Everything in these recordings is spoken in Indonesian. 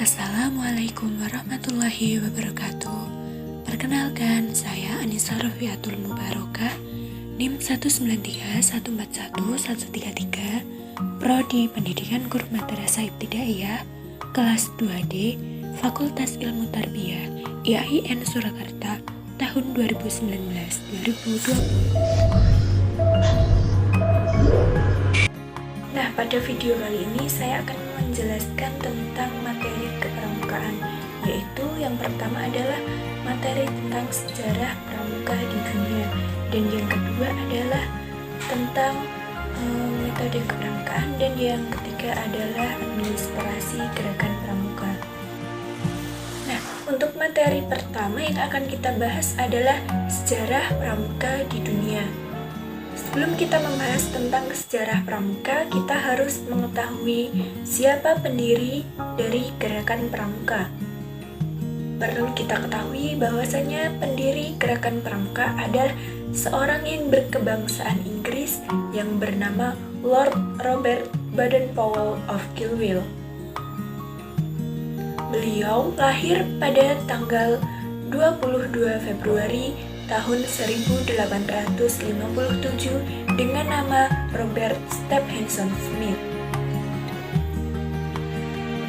Assalamualaikum warahmatullahi wabarakatuh. Perkenalkan, saya Anissa Rofiatul Mubarokah, NIM 193141133, Prodi Pendidikan Guru Madrasah Ibtidaiyah, kelas 2D, Fakultas Ilmu Tarbiyah, IAIN Surakarta, tahun 2019-2020. Nah, pada video kali ini saya akan menjelaskan tentang materi kepramukaan, yaitu yang pertama adalah materi tentang sejarah pramuka di dunia, dan yang kedua adalah tentang metode kepramukaan, dan yang ketiga adalah administrasi gerakan pramuka. Nah, untuk materi pertama yang akan kita bahas adalah sejarah pramuka di dunia. Sebelum kita membahas tentang sejarah pramuka, kita harus mengetahui siapa pendiri dari gerakan pramuka. Perlu kita ketahui bahwasanya pendiri gerakan pramuka adalah seorang yang berkebangsaan Inggris yang bernama Lord Robert Baden-Powell of Gilwell. Beliau lahir pada tanggal 22 Februari tahun 1857 dengan nama Robert Stephenson Smith.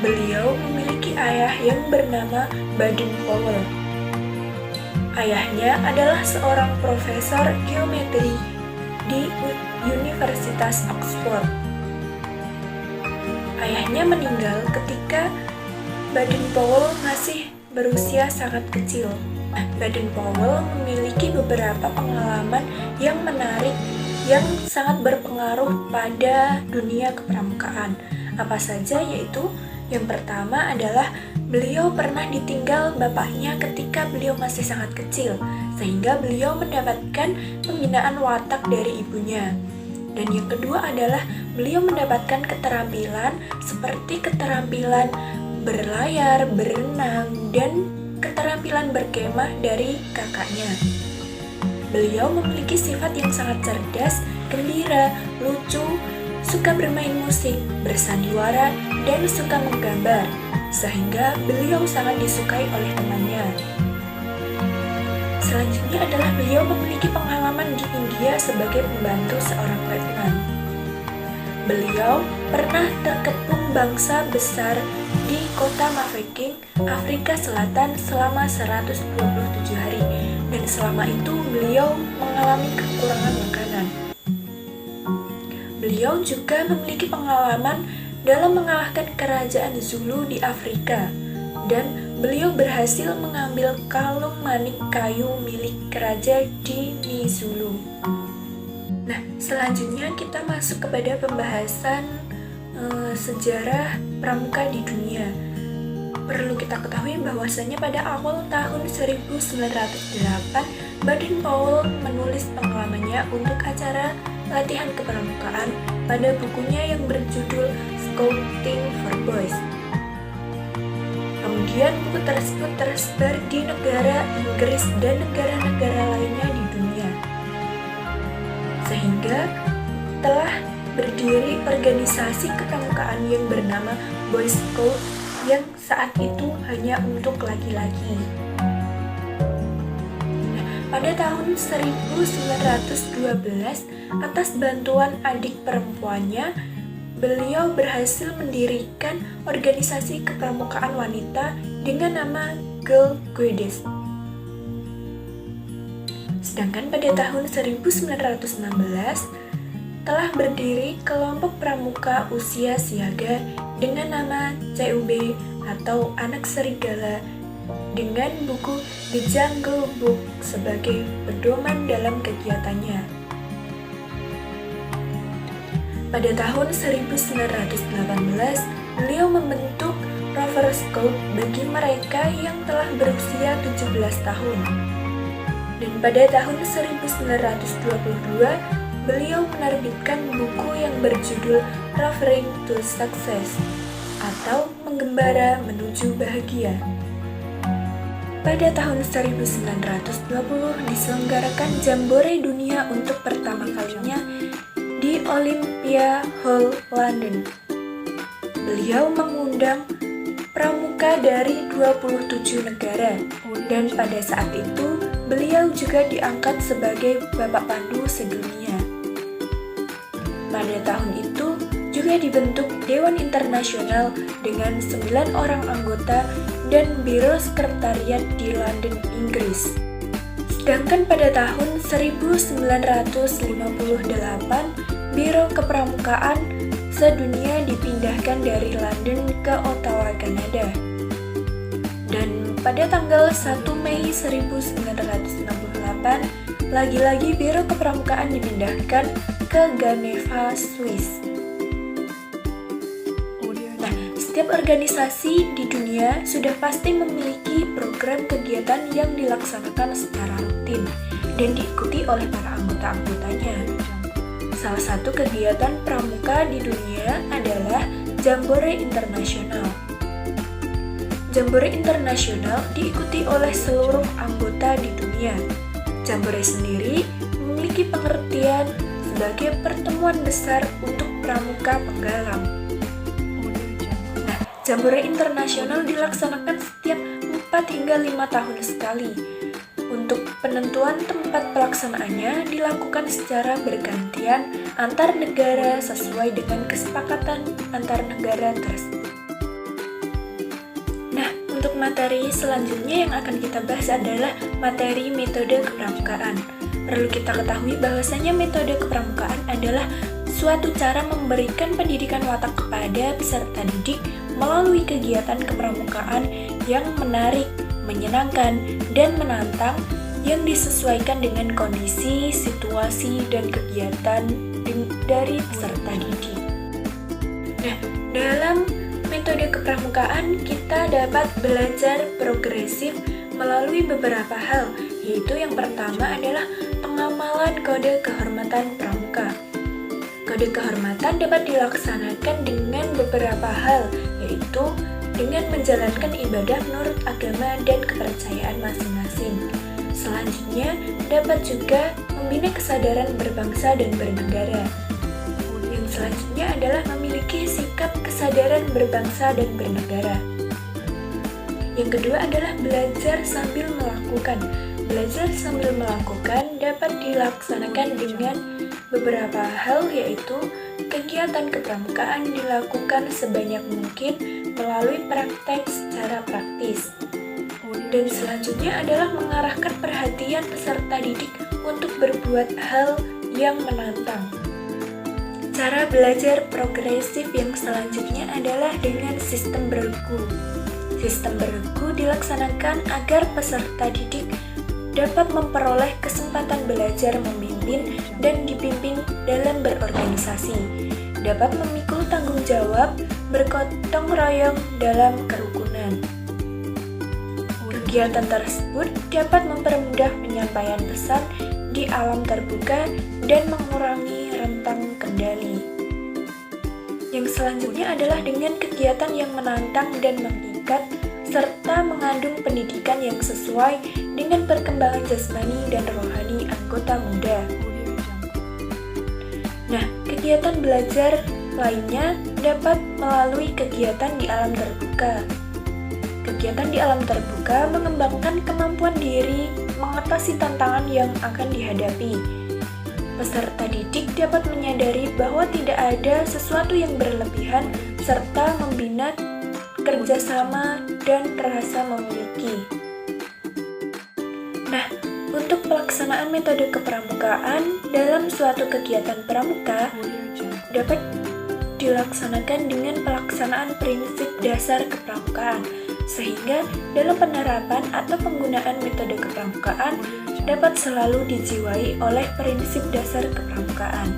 Beliau memiliki ayah yang bernama Baden-Powell. Ayahnya adalah seorang profesor geometri di Universitas Oxford. Ayahnya meninggal ketika Baden-Powell masih berusia sangat kecil. Baden-Powell memiliki beberapa pengalaman yang menarik yang sangat berpengaruh pada dunia kepramukaan. Apa saja? Yaitu yang pertama adalah beliau pernah ditinggal bapaknya ketika beliau masih sangat kecil, sehingga beliau mendapatkan pembinaan watak dari ibunya. Dan yang kedua adalah beliau mendapatkan keterampilan seperti keterampilan berlayar, berenang, dan keterampilan berkemah dari kakaknya. Beliau memiliki sifat yang sangat cerdas, gembira, lucu, suka bermain musik, bersandiwara, dan suka menggambar, sehingga beliau sangat disukai oleh temannya. Selanjutnya adalah beliau memiliki pengalaman di India sebagai pembantu seorang letnan. Beliau pernah terkepung bangsa besar di kota Mafeking, Afrika Selatan selama 127 hari, dan selama itu beliau mengalami kekurangan makanan. Beliau juga memiliki pengalaman dalam mengalahkan kerajaan Zulu di Afrika, dan beliau berhasil mengambil kalung manik kayu milik raja di Nizulu. Nah, selanjutnya kita masuk kepada pembahasan sejarah pramuka di dunia. Perlu kita ketahui bahwasanya pada awal tahun 1908, Baden-Powell menulis pengalamannya untuk acara latihan kepramukaan pada bukunya yang berjudul Scouting for Boys. Kemudian buku tersebut tersebar di negara Inggris dan negara-negara lainnya di dunia, sehingga telah berdiri organisasi kepramukaan yang bernama Boy Scout yang saat itu hanya untuk laki-laki. Pada tahun 1912, atas bantuan adik perempuannya, beliau berhasil mendirikan organisasi kepramukaan wanita dengan nama Girl Guides. Sedangkan pada tahun 1916, telah berdiri kelompok pramuka usia siaga dengan nama CUB atau Anak Serigala, dengan buku The Jungle Book sebagai pedoman dalam kegiatannya. Pada tahun 1918, beliau membentuk Rover Scout bagi mereka yang telah berusia 17 tahun. Dan pada tahun 1922, beliau menerbitkan buku yang berjudul Rovering to Success atau Menggembara Menuju Bahagia. Pada tahun 1920 diselenggarakan Jambore Dunia untuk pertama kalinya di Olympia Hall, London. Beliau mengundang pramuka dari 27 negara. Dan pada saat itu, beliau juga diangkat sebagai Bapak Pandu sedunia. Pada tahun itu, juga dibentuk Dewan Internasional dengan 9 orang anggota dan Biro Sekretariat di London, Inggris. Sedangkan pada tahun 1958, Biro Kepramukaan sedunia dipindahkan dari London ke Ottawa, Kanada. Dan pada tanggal 1 Mei 1968, lagi-lagi Biro Kepramukaan dipindahkan ke Geneva, Swiss. Nah, setiap organisasi di dunia sudah pasti memiliki program kegiatan yang dilaksanakan secara rutin dan diikuti oleh para anggota-anggotanya. Salah satu kegiatan pramuka di dunia adalah Jambore Internasional. Jambore Internasional diikuti oleh seluruh anggota di dunia. Jambore sendiri memiliki pengertian sebagai pertemuan besar untuk pramuka penggalang. Nah, Jambore Internasional dilaksanakan setiap 4 hingga 5 tahun sekali. Untuk penentuan tempat pelaksanaannya dilakukan secara bergantian antar negara sesuai dengan kesepakatan antar negara tersebut. Nah, untuk materi selanjutnya yang akan kita bahas adalah materi metode kepramukaan. Perlu kita ketahui bahwasanya metode kepramukaan adalah suatu cara memberikan pendidikan watak kepada peserta didik melalui kegiatan kepramukaan yang menarik, menyenangkan, dan menantang yang disesuaikan dengan kondisi, situasi, dan kegiatan dari peserta didik. Nah, dalam metode kepramukaan kita dapat belajar progresif melalui beberapa hal, yaitu yang pertama adalah pengamalan kode kehormatan pramuka. Kode kehormatan dapat dilaksanakan dengan beberapa hal, yaitu dengan menjalankan ibadah menurut agama dan kepercayaan masing-masing. Selanjutnya, dapat juga membina kesadaran berbangsa dan bernegara. Yang selanjutnya adalah memiliki sikap kesadaran berbangsa dan bernegara. Yang kedua adalah belajar sambil melakukan. Belajar sambil melakukan dapat dilaksanakan dengan beberapa hal, yaitu kegiatan kepramukaan dilakukan sebanyak mungkin melalui praktek secara praktis. Dan selanjutnya adalah mengarahkan perhatian peserta didik untuk berbuat hal yang menantang. Cara belajar progresif yang selanjutnya adalah dengan sistem bergu. Sistem bergu dilaksanakan agar peserta didik dapat memperoleh kesempatan belajar memimpin dan dipimpin dalam berorganisasi, dapat memikul tanggung jawab, bergotong royong dalam kerukunan. Kegiatan tersebut dapat mempermudah penyampaian pesan di alam terbuka dan mengurangi rentang kendali. Yang selanjutnya adalah dengan kegiatan yang menantang dan mengikat, serta mengandung pendidikan yang sesuai dengan perkembangan jasmani dan rohani anggota muda. Nah, kegiatan belajar lainnya dapat melalui kegiatan di alam terbuka. Kegiatan di alam terbuka mengembangkan kemampuan diri mengatasi tantangan yang akan dihadapi. Peserta didik dapat menyadari bahwa tidak ada sesuatu yang berlebihan serta membina kerjasama dan rasa memiliki. Nah, untuk pelaksanaan metode kepramukaan dalam suatu kegiatan pramuka dapat dilaksanakan dengan pelaksanaan prinsip dasar kepramukaan, sehingga dalam penerapan atau penggunaan metode kepramukaan dapat selalu dijiwai oleh prinsip dasar kepramukaan.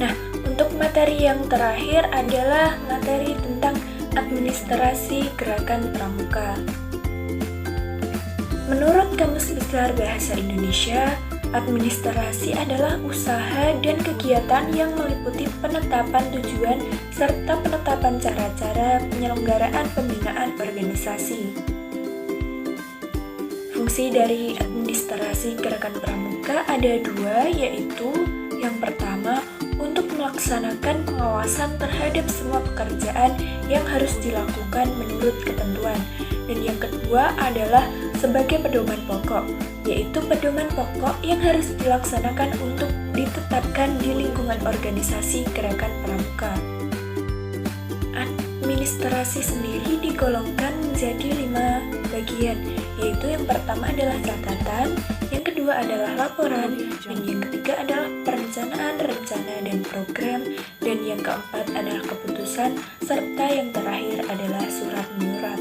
Nah, untuk materi yang terakhir adalah materi tentang administrasi gerakan pramuka. Menurut Kamus Besar Bahasa Indonesia, administrasi adalah usaha dan kegiatan yang meliputi penetapan tujuan serta penetapan cara-cara penyelenggaraan pembinaan organisasi. Fungsi dari administrasi gerakan pramuka ada dua, yaitu yang pertama untuk melaksanakan pengawasan terhadap semua pekerjaan yang harus dilakukan menurut ketentuan. Dan yang kedua adalah sebagai pedoman pokok, yaitu pedoman pokok yang harus dilaksanakan untuk ditetapkan di lingkungan organisasi gerakan pramuka. Administrasi sendiri digolongkan menjadi 5 bagian, yaitu yang pertama adalah catatan, yang kedua adalah laporan, dan yang ketiga adalah perencanaan, rencana, dan program, dan yang keempat adalah keputusan, serta yang terakhir adalah surat menyurat.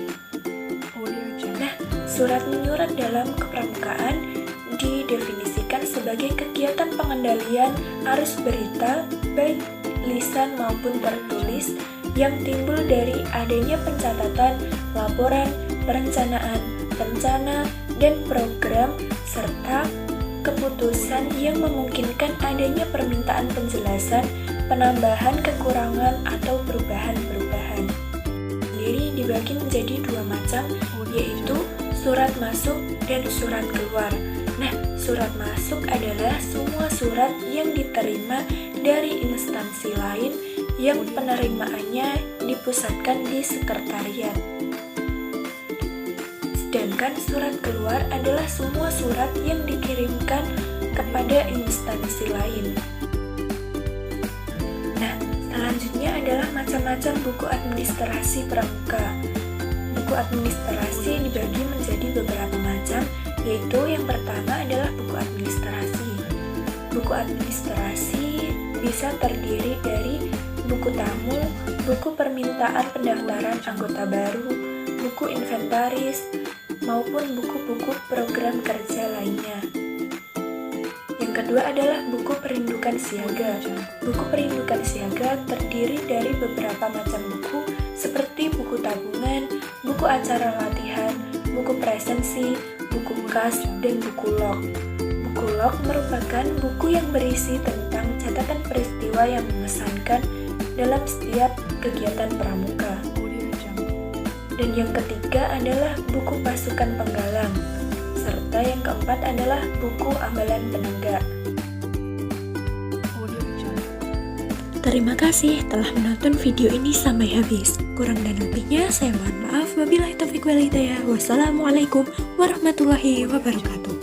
Nah, surat menyurat dalam kepramukaan didefinisikan sebagai kegiatan pengendalian arus berita, baik lisan maupun tertulis, yang timbul dari adanya pencatatan, laporan, perencanaan, rencana, dan program, serta keputusan yang memungkinkan adanya permintaan penjelasan, penambahan kekurangan, atau perubahan-perubahan. Sendiri dibagi menjadi 2 macam, yaitu surat masuk dan surat keluar. Nah, surat masuk adalah semua surat yang diterima dari instansi lain yang penerimaannya dipusatkan di sekretariat. Sedangkan surat keluar adalah semua surat yang dikirimkan kepada instansi lain. Nah, selanjutnya adalah macam-macam buku administrasi pramuka. Buku administrasi dibagi menjadi beberapa macam, yaitu yang pertama adalah buku administrasi. Buku administrasi bisa terdiri dari buku tamu, buku permintaan pendaftaran anggota baru, buku inventaris, maupun buku-buku program kerja lainnya. Yang kedua adalah buku perindukan siaga. Buku perindukan siaga terdiri dari beberapa macam buku seperti buku tabungan, buku acara latihan, buku presensi, buku kas, dan buku log. Buku log merupakan buku yang berisi tentang catatan peristiwa yang mengesankan dalam setiap kegiatan pramuka. Dan yang ketiga adalah buku pasukan penggalang, serta yang keempat adalah buku amalan penenggak. Terima kasih telah menonton video ini sampai habis. Kurang dan lebihnya saya mohon maaf. Wabillahi taufiq wal hidayah. Wassalamualaikum warahmatullahi wabarakatuh.